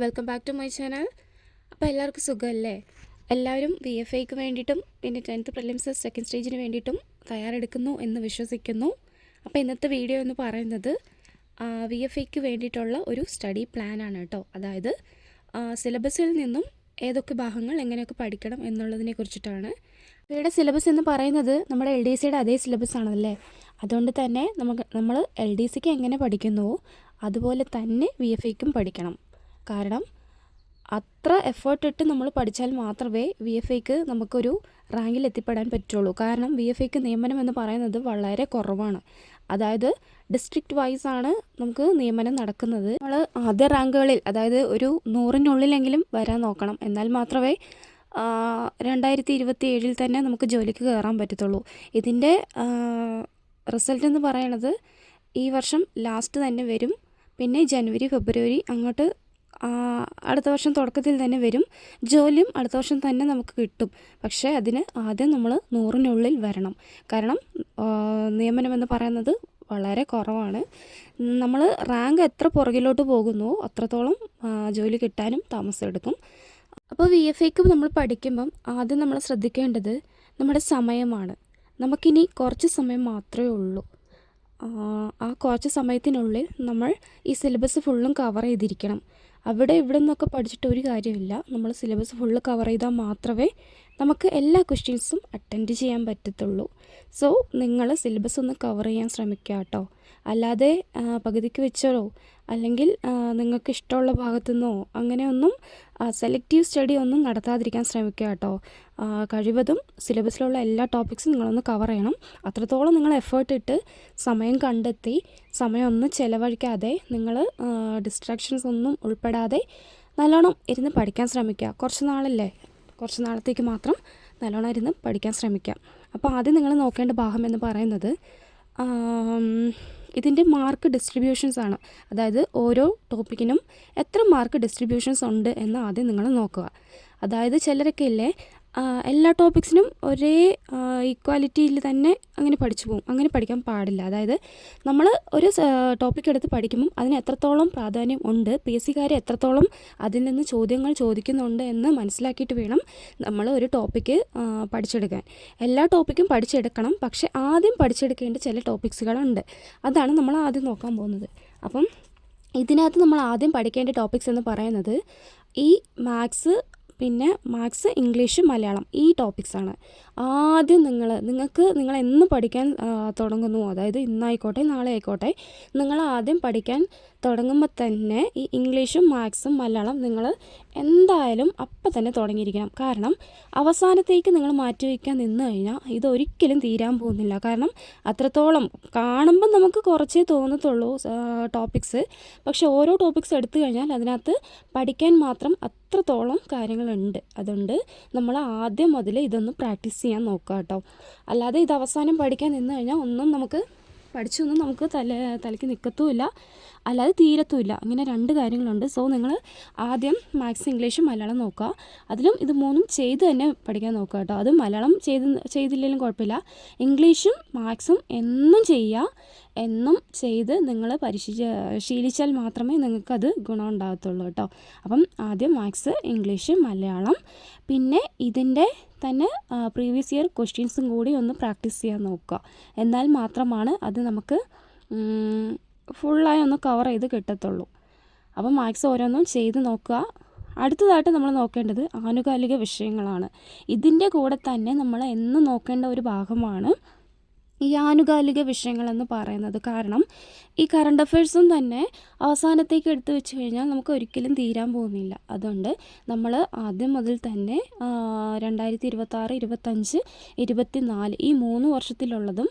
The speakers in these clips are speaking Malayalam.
Welcome back to my channel. അപ്പോൾ എല്ലാവർക്കും സുഖമല്ലേ? എല്ലാവരും VFAക്ക് വേണ്ടിയിട്ടും പിന്നെ 10th പ്രിലിംസ് സെക്കൻഡ് സ്റ്റേജിന് വേണ്ടിയിട്ടും തയ്യാറെടുക്കുന്നു എന്ന് വിശ്വസിക്കുന്നു. അപ്പോൾ ഇന്നത്തെ വീഡിയോ എന്ന് പറയുന്നത് VFAക്ക് വേണ്ടിയിട്ടുള്ള ഒരു സ്റ്റഡി പ്ലാനാണ് കേട്ടോ. അതായത് സിലബസിൽ നിന്നും ഏതൊക്കെ ഭാഗങ്ങൾ എങ്ങനെയൊക്കെ പഠിക്കണം എന്നുള്ളതിനെ കുറിച്ചിട്ടാണ്. ഇവയുടെ സിലബസ് എന്ന് പറയുന്നത് നമ്മുടെ LDCയുടെ അതേ സിലബസ് ആണല്ലേ. അതുകൊണ്ട് തന്നെ നമ്മൾ LDCക്ക് എങ്ങനെ പഠിക്കുന്നുവോ അതുപോലെ തന്നെ VFAക്കും പഠിക്കണം. കാരണം അത്ര എഫേർട്ട് ഇട്ട് നമ്മൾ പഠിച്ചാൽ മാത്രമേ VFAക്ക് നമുക്കൊരു റാങ്കിൽ എത്തിപ്പെടാൻ പറ്റുള്ളൂ. കാരണം VFAക്ക് നിയമനം എന്ന് പറയുന്നത് വളരെ കുറവാണ്. അതായത് ഡിസ്ട്രിക്റ്റ് വൈസ് ആണ് നമുക്ക് നിയമനം നടക്കുന്നത്. നമ്മൾ ആദ്യ റാങ്കുകളിൽ അതായത് ഒരു 100-നുള്ളിലെങ്കിലും വരാൻ നോക്കണം. എന്നാൽ മാത്രമേ 2027 തന്നെ നമുക്ക് ജോലിക്ക് കയറാൻ പറ്റത്തുള്ളൂ. ഇതിൻ്റെ റിസൾട്ട് എന്ന് പറയണത് ഈ വർഷം ലാസ്റ്റ് തന്നെ വരും. പിന്നെ ജനുവരി ഫെബ്രുവരി അങ്ങോട്ട് അടുത്ത വർഷം തുടക്കത്തിൽ തന്നെ വരും. ജോലിയും അടുത്ത വർഷം തന്നെ നമുക്ക് കിട്ടും. പക്ഷേ അതിന് ആദ്യം നമ്മൾ 100-നുള്ളിൽ വരണം. കാരണം നിയമനമെന്ന് പറയുന്നത് വളരെ കുറവാണ്. നമ്മൾ റാങ്ക് എത്ര പുറകിലോട്ട് പോകുന്നുവോ അത്രത്തോളം ജോലി കിട്ടാനും താമസമെടുക്കും. അപ്പോൾ VFAക്ക് നമ്മൾ പഠിക്കുമ്പം ആദ്യം നമ്മൾ ശ്രദ്ധിക്കേണ്ടത് നമ്മുടെ സമയമാണ്. നമുക്കിനി കുറച്ച് സമയം മാത്രമേ ഉള്ളൂ. ആ കുറച്ച് സമയത്തിനുള്ളിൽ നമ്മൾ ഈ സിലബസ് ഫുള്ളും കവർ ചെയ്തിരിക്കണം. അവിടെ ഇവിടെ നിന്നൊക്കെ പഠിച്ചിട്ട് ഒരു കാര്യമില്ല. നമ്മൾ സിലബസ് ഫുള്ള് കവർ ചെയ്താൽ മാത്രമേ നമുക്ക് എല്ലാ ക്വസ്റ്റ്യൻസും അറ്റൻഡ് ചെയ്യാൻ പറ്റത്തുള്ളൂ. സോ നിങ്ങൾ സിലബസ് ഒന്ന് കവർ ചെയ്യാൻ ശ്രമിക്കുക കേട്ടോ. അല്ലാതെ പകുതിക്ക് വെച്ചോ അല്ലെങ്കിൽ നിങ്ങൾക്ക് ഇഷ്ടമുള്ള ഭാഗത്തു നിന്നോ അങ്ങനെയൊന്നും സെലക്റ്റീവ് സ്റ്റഡി ഒന്നും നടത്താതിരിക്കാൻ ശ്രമിക്കുക കേട്ടോ. കഴിവതും സിലബസിലുള്ള എല്ലാ ടോപ്പിക്സും നിങ്ങളൊന്ന് കവർ ചെയ്യണം. അത്രത്തോളം നിങ്ങൾ എഫേർട്ട് ഇട്ട് സമയം കണ്ടെത്തി സമയമൊന്നും ചിലവഴിക്കാതെ നിങ്ങൾ ഡിസ്ട്രാക്ഷൻസ് ഒന്നും ഉൾപ്പെടാതെ നല്ലോണം ഇരുന്ന് പഠിക്കാൻ ശ്രമിക്കുക. കുറച്ച് നാളത്തേക്ക് മാത്രം നല്ലോണം ഇരുന്ന് പഠിക്കാൻ ശ്രമിക്കാം. അപ്പോൾ ആദ്യം നിങ്ങൾ നോക്കേണ്ട ഭാഗം എന്ന് പറയുന്നത് ഇതിൻ്റെ മാർക്ക് ഡിസ്ട്രിബ്യൂഷൻസ് ആണ്. അതായത് ഓരോ ടോപ്പിക്കിനും എത്ര മാർക്ക് ഡിസ്ട്രിബ്യൂഷൻസ് ഉണ്ട് എന്ന് ആദ്യം നിങ്ങൾ നോക്കുക. അതായത് ചിലരൊക്കെ ഇല്ലേ എല്ലാ ടോപ്പിക്സിനും ഒരേ ഈക്വാലിറ്റിയിൽ തന്നെ അങ്ങനെ പഠിച്ചു പോകും. അങ്ങനെ പഠിക്കാൻ പാടില്ല. അതായത് നമ്മൾ ഒരു ടോപ്പിക് എടുത്ത് പഠിക്കുമ്പം അതിന് എത്രത്തോളം പ്രാധാന്യം ഉണ്ട്, PSCക്കാർ എത്രത്തോളം അതിൽ നിന്ന് ചോദ്യങ്ങൾ ചോദിക്കുന്നുണ്ട് എന്ന് മനസ്സിലാക്കിയിട്ട് വേണം നമ്മൾ ഒരു ടോപ്പിക്ക് പഠിച്ചെടുക്കാൻ. എല്ലാ ടോപ്പിക്കും പഠിച്ചെടുക്കണം. പക്ഷേ ആദ്യം പഠിച്ചെടുക്കേണ്ട ചില ടോപ്പിക്സുകളുണ്ട്. അതാണ് നമ്മൾ ആദ്യം നോക്കാൻ പോകുന്നത്. അപ്പം ഇതിനകത്ത് നമ്മൾ ആദ്യം പഠിക്കേണ്ട ടോപ്പിക്സ് എന്ന് പറയുന്നത് ഈ മാത്സ്, ഇംഗ്ലീഷ്, മലയാളം ഈ ടോപ്പിക്സാണ്. ആദ്യം നിങ്ങൾ എന്ന് പഠിക്കാൻ തുടങ്ങുന്നു, അതായത് ഇന്നായിക്കോട്ടെ നാളെ ആയിക്കോട്ടെ, നിങ്ങൾ ആദ്യം പഠിക്കാൻ തുടങ്ങുമ്പോൾ തന്നെ ഈ ഇംഗ്ലീഷും മാത്സും മലയാളം നിങ്ങൾ എന്തായാലും അപ്പം തന്നെ തുടങ്ങിയിരിക്കണം. കാരണം അവസാനത്തേക്ക് നിങ്ങൾ മാറ്റിവെക്കാൻ നിന്ന് കഴിഞ്ഞാൽ ഇതൊരിക്കലും തീരാൻ പോകുന്നില്ല. കാരണം അത്രത്തോളം കാണുമ്പം നമുക്ക് കുറച്ചേ തോന്നത്തുള്ളൂ ടോപ്പിക്സ്. പക്ഷേ ഓരോ ടോപ്പിക്സ് എടുത്തു കഴിഞ്ഞാൽ അതിനകത്ത് പഠിക്കാൻ മാത്രം അത്രത്തോളം കാര്യങ്ങളുണ്ട്. അതുകൊണ്ട് നമ്മൾ ആദ്യം മുതൽ ഇതൊന്ന് പ്രാക്ടീസ് ചെയ്യാൻ നോക്കുക കേട്ടോ. അല്ലാതെ ഇത് അവസാനം പഠിക്കാൻ നിന്ന് കഴിഞ്ഞാൽ ഒന്നും നമുക്ക് പഠിച്ചൊന്നും നമുക്ക് തലയ്ക്ക് നിൽക്കത്തുമില്ല, അല്ലാതെ തീരത്തുമില്ല. അങ്ങനെ രണ്ട് കാര്യങ്ങളുണ്ട്. സോ നിങ്ങൾ ആദ്യം മാത്സ്, ഇംഗ്ലീഷും മലയാളം നോക്കുക. അതിലും ഇത് മൂന്നും ചെയ്ത് തന്നെ പഠിക്കാൻ നോക്കുക കേട്ടോ. അത് മലയാളം ചെയ്തില്ലെങ്കിലും കുഴപ്പമില്ല. ഇംഗ്ലീഷും മാത്സും എന്നും ചെയ്ത് നിങ്ങൾ ശീലിച്ചാൽ മാത്രമേ നിങ്ങൾക്കത് ഗുണം ഉണ്ടാകത്തുള്ളൂ കേട്ടോ. അപ്പം ആദ്യം മാത്സ്, ഇംഗ്ലീഷ്, മലയാളം, പിന്നെ ഇതിൻ്റെ തന്നെ പ്രീവിയസ് ഇയർ ക്വസ്റ്റ്യൻസും കൂടി ഒന്ന് പ്രാക്ടീസ് ചെയ്യാൻ നോക്കുക. എന്നാൽ മാത്രമാണ് അത് നമുക്ക് ഫുള്ളായി ഒന്ന് കവർ ചെയ്ത് കിട്ടത്തുള്ളൂ. അപ്പം മാത്സ് ഓരോന്നും ചെയ്ത് നോക്കുക. അടുത്തതായിട്ട് നമ്മൾ നോക്കേണ്ടത് ആനുകാലിക വിഷയങ്ങളാണ്. ഇതിൻ്റെ കൂടെ തന്നെ നമ്മൾ എന്നും നോക്കേണ്ട ഒരു ഭാഗമാണ് ഈ ആനുകാലിക വിഷയങ്ങളെന്ന് പറയുന്നത്. കാരണം ഈ കറണ്ട് അഫയേഴ്സും തന്നെ അവസാനത്തേക്ക് എടുത്തു വെച്ച് കഴിഞ്ഞാൽ നമുക്ക് ഒരിക്കലും തീരാൻ പോകുന്നില്ല. അതുകൊണ്ട് നമ്മൾ ആദ്യം മുതൽ തന്നെ 2026, 25, 24 ഈ 3 വർഷത്തിലുള്ളതും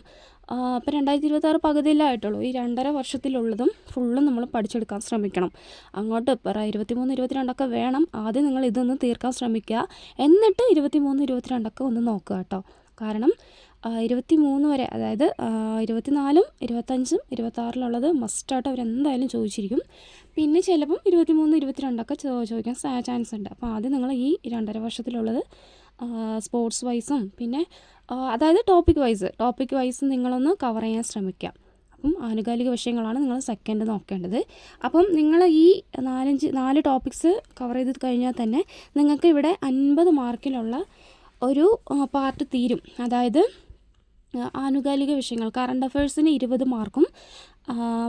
ഇപ്പോൾ 2026 പകുതിയിലായിട്ടുള്ളൂ. ഈ 2.5 വർഷത്തിലുള്ളതും ഫുള്ളും നമ്മൾ പഠിച്ചെടുക്കാൻ ശ്രമിക്കണം. അങ്ങോട്ട് 23, 22 വേണം. ആദ്യം നിങ്ങൾ ഇതൊന്ന് തീർക്കാൻ ശ്രമിക്കുക. എന്നിട്ട് 23, 22 ഒന്ന് നോക്കുക കേട്ടോ. കാരണം 23 വരെ, അതായത് 24, 25, 26 മസ്റ്റായിട്ട് അവരെന്തായാലും ചോദിച്ചിരിക്കും. പിന്നെ ചിലപ്പം 23, 22 ചോദിക്കാൻ ചാൻസ് ഉണ്ട്. അപ്പോൾ ആദ്യം നിങ്ങൾ ഈ 2.5 വർഷത്തിലുള്ളത് സ്പോർട്സ് വൈസും പിന്നെ അതായത് ടോപ്പിക് വൈസ് നിങ്ങളൊന്ന് കവർ ചെയ്യാൻ ശ്രമിക്കുക. അപ്പം ആനുകാലിക വിഷയങ്ങളാണ് നിങ്ങൾ സെക്കൻഡ് നോക്കേണ്ടത്. അപ്പം നിങ്ങൾ ഈ 4 ടോപ്പിക്സ് കവർ ചെയ്ത് കഴിഞ്ഞാൽ തന്നെ നിങ്ങൾക്ക് ഇവിടെ 50 മാർക്കിലുള്ള ഒരു പാർട്ട് തീരും. അതായത് ആനുകാലിക വിഷയങ്ങൾ കറണ്ട് അഫയേഴ്സിന് 20 മാർക്കും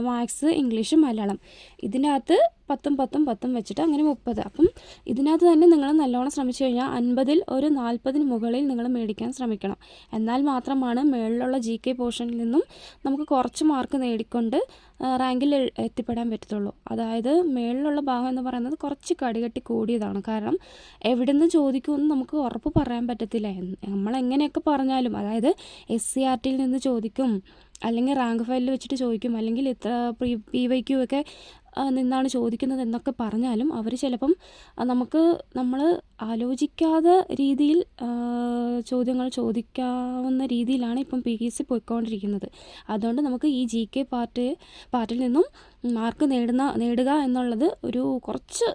മാത്സ്, ഇംഗ്ലീഷ്, മലയാളം ഇതിനകത്ത് 10 വെച്ചിട്ട് അങ്ങനെ 30. അപ്പം ഇതിനകത്ത് തന്നെ നിങ്ങൾ നല്ലോണം ശ്രമിച്ചു കഴിഞ്ഞാൽ 50-ൽ ഒരു 40-ന് മുകളിൽ നിങ്ങൾ മേടിക്കാൻ ശ്രമിക്കണം. എന്നാൽ മാത്രമാണ് മുകളിലുള്ള GK പോർഷനിൽ നിന്നും നമുക്ക് കുറച്ച് മാർക്ക് നേടിക്കൊണ്ട് റാങ്കിൽ എത്തിപ്പെടാൻ പറ്റത്തുള്ളൂ. അതായത് മുകളിലുള്ള ഭാഗം എന്ന് പറയുന്നത് കുറച്ച് കടികട്ടി കൂടിയതാണ്. കാരണം എവിടെ നിന്ന് ചോദിക്കുമെന്ന് നമുക്ക് ഉറപ്പ് പറയാൻ പറ്റത്തില്ല. നമ്മളെങ്ങനെയൊക്കെ പറഞ്ഞാലും അതായത് SCRTയിൽ നിന്ന് ചോദിക്കും, അല്ലെങ്കിൽ റാങ്ക് ഫയലിൽ വെച്ചിട്ട് ചോദിക്കും, അല്ലെങ്കിൽ ഇത്ര PYQ ഒക്കെ നിന്നാണ് ചോദിക്കുന്നത് എന്നൊക്കെ പറഞ്ഞാലും അവർ ചിലപ്പം നമ്മൾ ആലോചിക്കാതെ രീതിയിൽ ചോദ്യങ്ങൾ ചോദിക്കാവുന്ന രീതിയിലാണ് ഇപ്പം PSC പോയിക്കൊണ്ടിരിക്കുന്നത്. അതുകൊണ്ട് നമുക്ക് ഈ GK പാർട്ടിൽ നിന്നും മാർക്ക് നേടുക എന്നുള്ളത് ഒരു കുറച്ച്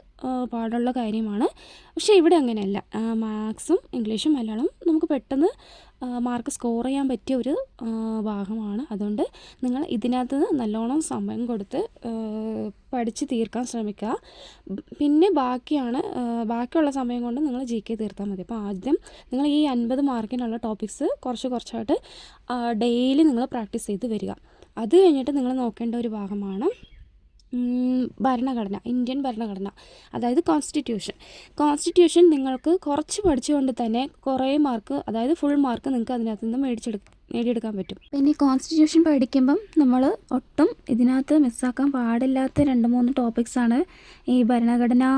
പാടുള്ള കാര്യമാണ്. പക്ഷേ ഇവിടെ അങ്ങനെയല്ല. മാത്സും ഇംഗ്ലീഷും മലയാളം നമുക്ക് പെട്ടെന്ന് മാർക്ക് സ്കോർ ചെയ്യാൻ പറ്റിയ ഒരു ഭാഗമാണ്. അതുകൊണ്ട് നിങ്ങൾ ഇതിനകത്ത് നല്ലോണം സമയം കൊടുത്ത് പഠിച്ച് തീർക്കാൻ ശ്രമിക്കുക. പിന്നെ ബാക്കിയുള്ള സമയം കൊണ്ട് നിങ്ങൾ GK തീർത്താൽ മതി. അപ്പോൾ ആദ്യം നിങ്ങൾ ഈ 50 മാർക്കിനുള്ള ടോപ്പിക്സ് കുറച്ചായിട്ട് ഡെയിലി നിങ്ങൾ പ്രാക്ടീസ് ചെയ്ത് വരിക. അത് കഴിഞ്ഞിട്ട് നിങ്ങൾ നോക്കേണ്ട ഒരു ഭാഗമാണ് ഭരണഘടന, ഇന്ത്യൻ ഭരണഘടന, അതായത് കോൺസ്റ്റിറ്റ്യൂഷൻ നിങ്ങൾക്ക് കുറച്ച് പഠിച്ചുകൊണ്ട് തന്നെ കുറേ മാർക്ക്, അതായത് ഫുൾ മാർക്ക് നിങ്ങൾക്ക് അതിനകത്ത് നിന്ന് നേടിയെടുക്കാൻ പറ്റും. പിന്നെ കോൺസ്റ്റിറ്റ്യൂഷൻ പഠിക്കുമ്പം നമ്മൾ ഒട്ടും ഇതിനകത്ത് മിസ്സാക്കാൻ പാടില്ലാത്ത 2-3 ടോപ്പിക്സാണ് ഈ ഭരണഘടനാ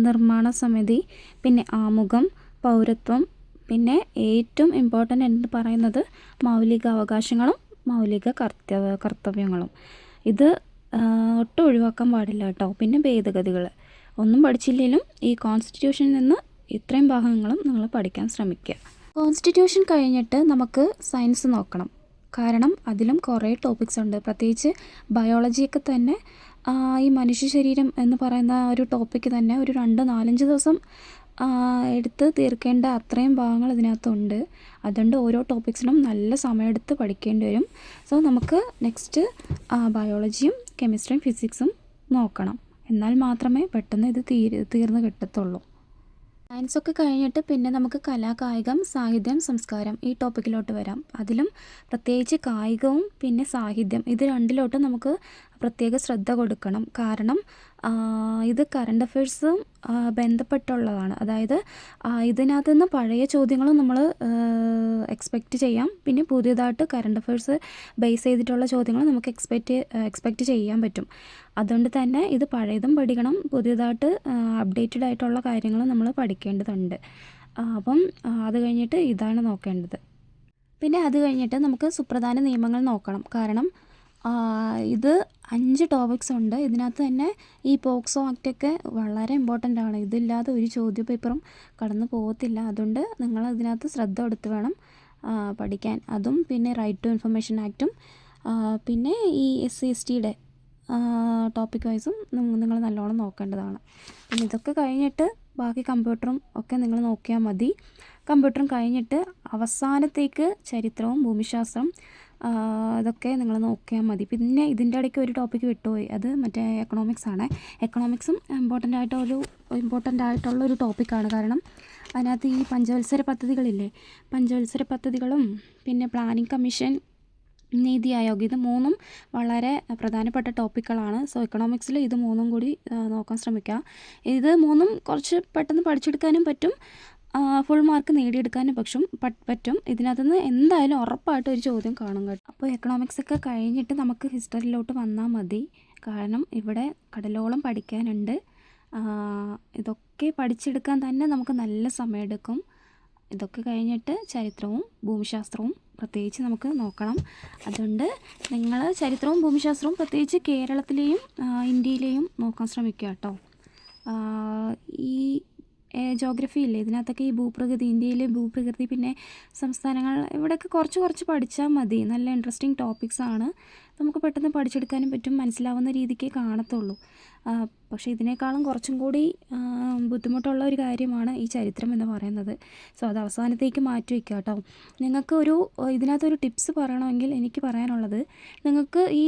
നിർമ്മാണ സമിതി, പിന്നെ ആമുഖം, പൗരത്വം, പിന്നെ ഏറ്റവും ഇമ്പോർട്ടൻ്റ് എന്ന് പറയുന്നത് മൗലിക അവകാശങ്ങളും മൗലിക കർത്തവ്യങ്ങളും. ഇത് ഒട്ടും ഒഴിവാക്കാൻ പാടില്ല കേട്ടോ. പിന്നെ ഭേദഗതികൾ ഒന്നും പഠിച്ചില്ലെങ്കിലും ഈ കോൺസ്റ്റിറ്റ്യൂഷനിൽ നിന്ന് ഇത്രയും ഭാഗങ്ങളും നിങ്ങൾ പഠിക്കാൻ ശ്രമിക്കുക. കോൺസ്റ്റിറ്റ്യൂഷൻ കഴിഞ്ഞിട്ട് നമുക്ക് സയൻസ് നോക്കണം. കാരണം അതിലും കുറേ ടോപ്പിക്സ് ഉണ്ട്. പ്രത്യേകിച്ച് ബയോളജിയൊക്കെ തന്നെ ഈ മനുഷ്യ ശരീരം എന്ന് പറയുന്ന ഒരു ടോപ്പിക്ക് തന്നെ ഒരു 2-4 ദിവസം എടുത്ത് തീർക്കേണ്ട അത്രയും ഭാഗങ്ങൾ ഇതിനകത്തുണ്ട്. അതുകൊണ്ട് ഓരോ ടോപ്പിക്സിനും നല്ല സമയമെടുത്ത് പഠിക്കേണ്ടി വരും. സോ നമുക്ക് നെക്സ്റ്റ് ബയോളജിയും കെമിസ്ട്രിയും ഫിസിക്സും നോക്കണം. എന്നാൽ മാത്രമേ പെട്ടെന്ന് ഇത് തീർന്ന് കിട്ടത്തുള്ളൂ. സയൻസൊക്കെ കഴിഞ്ഞിട്ട് പിന്നെ നമുക്ക് കലാ, കായികം, സാഹിത്യം, സംസ്കാരം ഈ ടോപ്പിക്കിലോട്ട് വരാം. അതിലും പ്രത്യേകിച്ച് കായികവും പിന്നെ സാഹിത്യം ഇത് രണ്ടിലോട്ടും നമുക്ക് പ്രത്യേക ശ്രദ്ധ കൊടുക്കണം. കാരണം ഇത് കറണ്ട് അഫയേഴ്സും ബന്ധപ്പെട്ടുള്ളതാണ്. അതായത് ഇതിനകത്ത് നിന്ന് പഴയ ചോദ്യങ്ങളും നമ്മൾ എക്സ്പെക്റ്റ് ചെയ്യാം. പിന്നെ പുതിയതായിട്ട് കറണ്ട് അഫയേഴ്സ് ബേസ് ചെയ്തിട്ടുള്ള ചോദ്യങ്ങൾ നമുക്ക് എക്സ്പെക്റ്റ് ചെയ്യാൻ പറ്റും. അതുകൊണ്ട് തന്നെ ഇത് പഴയതും പഠിക്കണം, പുതിയതായിട്ട് അപ്ഡേറ്റഡ് ആയിട്ടുള്ള കാര്യങ്ങൾ നമ്മൾ പഠിക്കേണ്ടതുണ്ട്. അപ്പം അത് കഴിഞ്ഞിട്ട് ഇതാണ് നോക്കേണ്ടത്. പിന്നെ അത് കഴിഞ്ഞിട്ട് നമുക്ക് സുപ്രധാന നിയമങ്ങൾ നോക്കണം. കാരണം ഇത് 5 ടോപ്പിക്സ് ഉണ്ട്. ഇതിനകത്ത് തന്നെ ഈ പോക്സോ ആക്റ്റൊക്കെ വളരെ ഇമ്പോർട്ടൻ്റ് ആണ്. ഇതില്ലാതെ ഒരു ചോദ്യ പേപ്പറും കടന്നു പോകത്തില്ല. അതുകൊണ്ട് നിങ്ങൾ ഇതിനകത്ത് ശ്രദ്ധ കൊടുത്ത് വേണം പഠിക്കാൻ. അതും പിന്നെ റൈറ്റ് ടു ഇൻഫർമേഷൻ ആക്റ്റും പിന്നെ ഈ SC/STയുടെ ടോപ്പിക് വൈസും നിങ്ങൾ നല്ലോണം നോക്കേണ്ടതാണ്. പിന്നെ ഇതൊക്കെ കഴിഞ്ഞിട്ട് ബാക്കി കമ്പ്യൂട്ടറും ഒക്കെ നിങ്ങൾ നോക്കിയാൽ മതി. കമ്പ്യൂട്ടറും കഴിഞ്ഞിട്ട് അവസാനത്തേക്ക് ചരിത്രവും ഭൂമിശാസ്ത്രം ഇതൊക്കെ നിങ്ങൾ നോക്കിയാൽ മതി. പിന്നെ ഇതിൻ്റെ ഇടയ്ക്ക് ഒരു ടോപ്പിക്ക് വിട്ടുപോയി, അത് മറ്റേ എക്കണോമിക്സ് ആണ്. എക്കണോമിക്സും ഇമ്പോർട്ടൻ്റ് ആയിട്ടുള്ളൊരു ടോപ്പിക്കാണ്. കാരണം അതിനകത്ത് ഈ പഞ്ചവത്സര പദ്ധതികളും പിന്നെ പ്ലാനിംഗ് കമ്മീഷൻ, നീതി ആയോഗ് ഇത് 3ഉം വളരെ പ്രധാനപ്പെട്ട ടോപ്പിക്കുകളാണ്. സോ എക്കണോമിക്സിൽ ഇത് 3ഉം കൂടി നോക്കാൻ ശ്രമിക്കുക. ഇത് 3ഉം കുറച്ച് പെട്ടെന്ന് പഠിച്ചെടുക്കാനും പറ്റും, ഫുൾ മാർക്ക് നേടിയെടുക്കാനും പറ്റും. ഇതിനകത്ത് നിന്ന് എന്തായാലും ഉറപ്പായിട്ട് ഒരു ചോദ്യം കാണും കേട്ടോ. അപ്പോൾ എക്കണോമിക്സ് ഒക്കെ കഴിഞ്ഞിട്ട് നമുക്ക് ഹിസ്റ്ററിയിലോട്ട് വന്നാൽ മതി. കാരണം ഇവിടെ കടലോളം പഠിക്കാനുണ്ട്. ഇതൊക്കെ പഠിച്ചെടുക്കാൻ തന്നെ നമുക്ക് നല്ല സമയമെടുക്കും. ഇതൊക്കെ കഴിഞ്ഞിട്ട് ചരിത്രവും ഭൂമിശാസ്ത്രവും പ്രത്യേകിച്ച് നമുക്ക് നോക്കണം. അതുകൊണ്ട് നിങ്ങൾ ചരിത്രവും ഭൂമിശാസ്ത്രവും പ്രത്യേകിച്ച് കേരളത്തിലെയും ഇന്ത്യയിലെയും നോക്കാൻ ശ്രമിക്കുക കേട്ടോ. ഈ ജോഗ്രഫി ഇല്ലേ, ഇതിനകത്തൊക്കെ ഈ ഭൂപ്രകൃതി, ഇന്ത്യയിലെ ഭൂപ്രകൃതി, പിന്നെ സംസ്ഥാനങ്ങൾ, ഇവിടെയൊക്കെ കുറച്ച് പഠിച്ചാൽ മതി. നല്ല ഇൻട്രസ്റ്റിംഗ് ടോപ്പിക്സാണ്. നമുക്ക് പെട്ടെന്ന് പഠിച്ചെടുക്കാനും പറ്റും, മനസ്സിലാവുന്ന രീതിക്കേ കാണത്തുള്ളൂ. പക്ഷേ ഇതിനേക്കാളും കുറച്ചും കൂടി ബുദ്ധിമുട്ടുള്ള ഒരു കാര്യമാണ് ഈ ചരിത്രം എന്ന് പറയുന്നത്. സോ അത് അവസാനത്തേക്ക് മാറ്റി വയ്ക്കുക കേട്ടോ. നിങ്ങൾക്ക് ഇതിനകത്തൊരു ടിപ്സ് പറയണമെങ്കിൽ എനിക്ക് പറയാനുള്ളത്, നിങ്ങൾക്ക് ഈ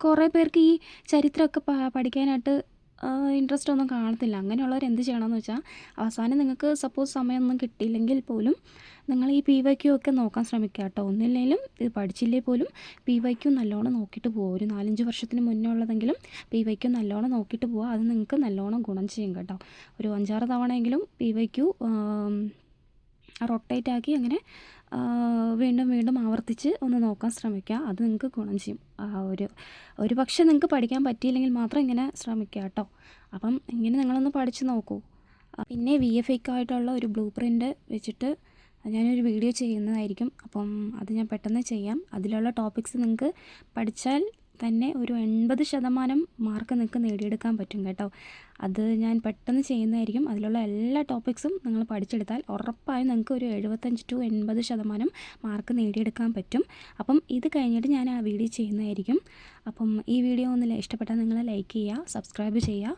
കുറേ പേർക്ക് ഈ ചരിത്രമൊക്കെ പഠിക്കാനായിട്ട് ഇൻട്രസ്റ്റ് ഒന്നും കാണത്തില്ല. അങ്ങനെയുള്ളവർ എന്ത് ചെയ്യണമെന്ന് വെച്ചാൽ, അവസാനം നിങ്ങൾക്ക് സപ്പോസ് സമയമൊന്നും കിട്ടിയില്ലെങ്കിൽ പോലും നിങ്ങൾ ഈ PYQ ഒക്കെ നോക്കാൻ ശ്രമിക്കുക കേട്ടോ. ഒന്നില്ലെങ്കിലും ഇത് പഠിച്ചില്ലേ പോലും PYQ നല്ലോണം നോക്കിയിട്ട് പോവുക. ഒരു 4-5 വർഷത്തിന് മുന്നേ ഉള്ളതെങ്കിലും PYQ നല്ലോണം നോക്കിയിട്ട് പോവുക. അത് നിങ്ങൾക്ക് നല്ലോണം ഗുണം ചെയ്യും കേട്ടോ. ഒരു 5-6 തവണയെങ്കിലും PYQ റൊട്ടേറ്റ് ആക്കി അങ്ങനെ വീണ്ടും ആവർത്തിച്ച് ഒന്ന് നോക്കാൻ ശ്രമിക്കുക. അത് നിങ്ങൾക്ക് ഗുണം ചെയ്യും. ഒരു പക്ഷേ നിങ്ങൾക്ക് പഠിക്കാൻ പറ്റിയില്ലെങ്കിൽ മാത്രം ഇങ്ങനെ ശ്രമിക്കുക കേട്ടോ. അപ്പം ഇങ്ങനെ നിങ്ങളൊന്ന് പഠിച്ച് നോക്കൂ. പിന്നെ VFX ആയിട്ടുള്ള ഒരു ബ്ലൂ പ്രിൻ്റ് വെച്ചിട്ട് ഞാനൊരു വീഡിയോ ചെയ്യുന്നതായിരിക്കും. അപ്പം അത് ഞാൻ പെട്ടെന്ന് ചെയ്യാം. അതിലുള്ള ടോപ്പിക്സ് നിങ്ങൾക്ക് പഠിച്ചാൽ തന്നെ ഒരു 80% മാർക്ക് നിങ്ങൾക്ക് നേടിയെടുക്കാൻ പറ്റും കേട്ടോ. അത് ഞാൻ പെട്ടെന്ന് ചെയ്യുന്നതായിരിക്കും. അതിലുള്ള എല്ലാ ടോപ്പിക്സും നിങ്ങൾ പഠിച്ചെടുത്താൽ ഉറപ്പായും നിങ്ങൾക്ക് ഒരു 75 to 80% മാർക്ക് നേടിയെടുക്കാൻ പറ്റും. അപ്പം ഇത് കഴിഞ്ഞിട്ട് ഞാൻ ആ വീഡിയോ ചെയ്യുന്നതായിരിക്കും. അപ്പം ഈ വീഡിയോ ഒന്ന് ഇഷ്ടപ്പെട്ടാൽ നിങ്ങൾ ലൈക്ക് ചെയ്യുക, സബ്സ്ക്രൈബ് ചെയ്യുക.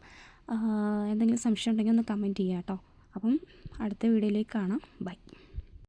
എന്തെങ്കിലും സംശയം ഉണ്ടെങ്കിൽ ഒന്ന് കമൻറ്റ് ചെയ്യുക കേട്ടോ. അപ്പം അടുത്ത വീഡിയോയിലേക്ക് കാണാം. ബൈ.